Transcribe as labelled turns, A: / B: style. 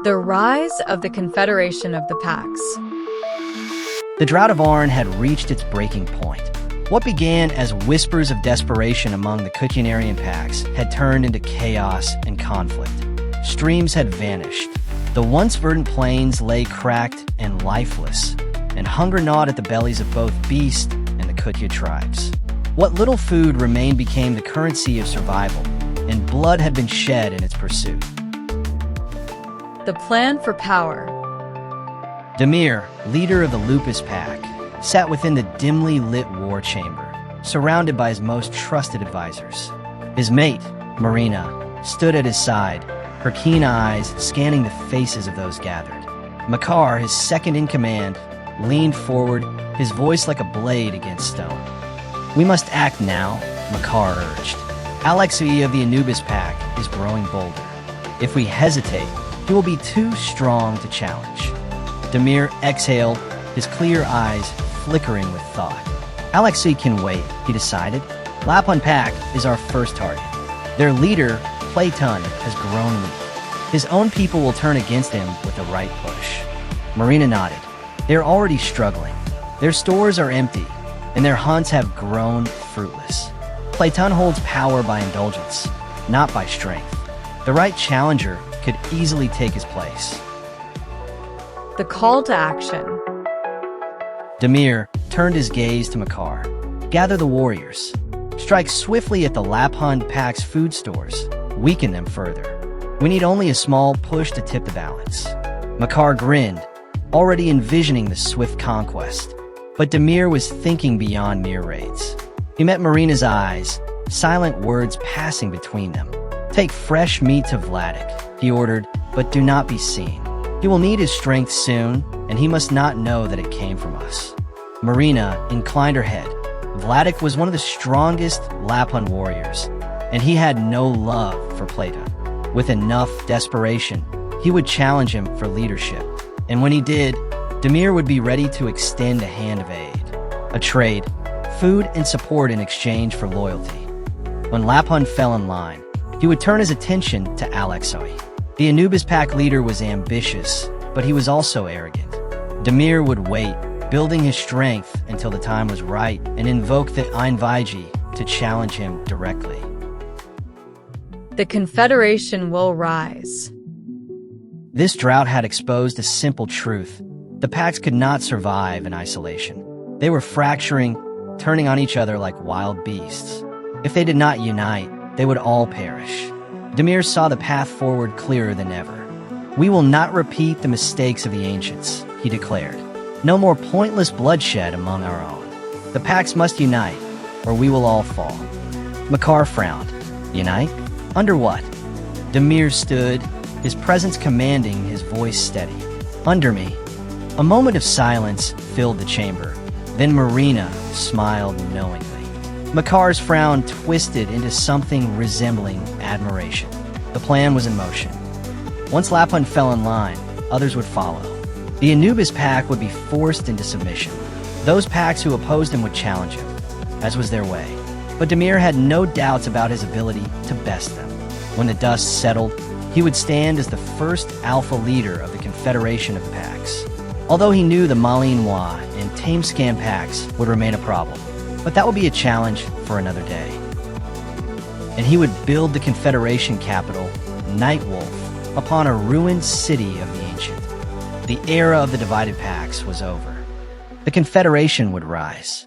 A: The rise of the Confederation of the Packs.
B: The drought of Arn had reached its breaking point. What began as whispers of desperation among the Kutyanian packs had turned into chaos and conflict. Streams had vanished. The once verdant plains lay cracked and lifeless, and hunger gnawed at the bellies of both beast and the Kutya tribes. What little food remained became the currency of survival, and blood had been shed in its pursuit.
A: The plan for power.
B: Damir, leader of the Lupus Pack, sat within the dimly lit war chamber, surrounded by his most trusted advisors. His mate, Marina, stood at his side, her keen eyes scanning the faces of those gathered. Makar, his second in command, leaned forward, his voice like a blade against stone. "We must act now," Makar urged. "Alexei of the Anubis Pack is growing bolder. If we hesitate, he will be too strong to challenge." Damir exhaled, his clear eyes flickering with thought. "Alexei can wait," he decided. "Lapun Pack is our first target. Their leader, Platon, has grown weak. His own people will turn against him with the right push." Marina nodded. "They're already struggling. Their stores are empty, and their hunts have grown fruitless. Platon holds power by indulgence, not by strength. The right challenger could easily take his place."
A: The call to action.
B: Damir turned his gaze to Makar. "Gather the warriors. Strike swiftly at the Lapun Pack's food stores. Weaken them further. We need only a small push to tip the balance." Makar grinned, already envisioning the swift conquest. But Damir was thinking beyond mere raids. He met Marina's eyes, silent words passing between them. "Take fresh meat to Vladik," he ordered, "but do not be seen. He will need his strength soon, and he must not know that it came from us." Marina inclined her head. Vladik was one of the strongest Lapun warriors, and he had no love for Platon. With enough desperation, he would challenge him for leadership. And when he did, Damir would be ready to extend a hand of aid. A trade, food and support in exchange for loyalty. When Lapun fell in line, he would turn his attention to Alexei. The Anubis Pack leader was ambitious, but he was also arrogant. Damir would wait, building his strength until the time was right, and invoke the Einviji to challenge him directly.
A: The Confederation will rise.
B: This drought had exposed a simple truth. The packs could not survive in isolation. They were fracturing, turning on each other like wild beasts. If they did not unite, they would all perish. Damir saw the path forward clearer than ever. "We will not repeat the mistakes of the ancients," he declared. "No more pointless bloodshed among our own. The packs must unite, or we will all fall." Makar frowned. "Unite? Under what?" Damir stood, his presence commanding, his voice steady. "Under me." A moment of silence filled the chamber. Then Marina smiled knowingly. Makar's frown twisted into something resembling admiration. The plan was in motion. Once Lapun fell in line, others would follow. The Anubis Pack would be forced into submission. Those packs who opposed him would challenge him, as was their way. But Damir had no doubts about his ability to best them. When the dust settled, he would stand as the first alpha leader of the Confederation of Packs. Although he knew the Malinois and Tamescan packs would remain a problem, but that would be a challenge for another day. And he would build the Confederation capital, Nightwolf, upon a ruined city of the ancient. The era of the divided packs was over. The Confederation would rise.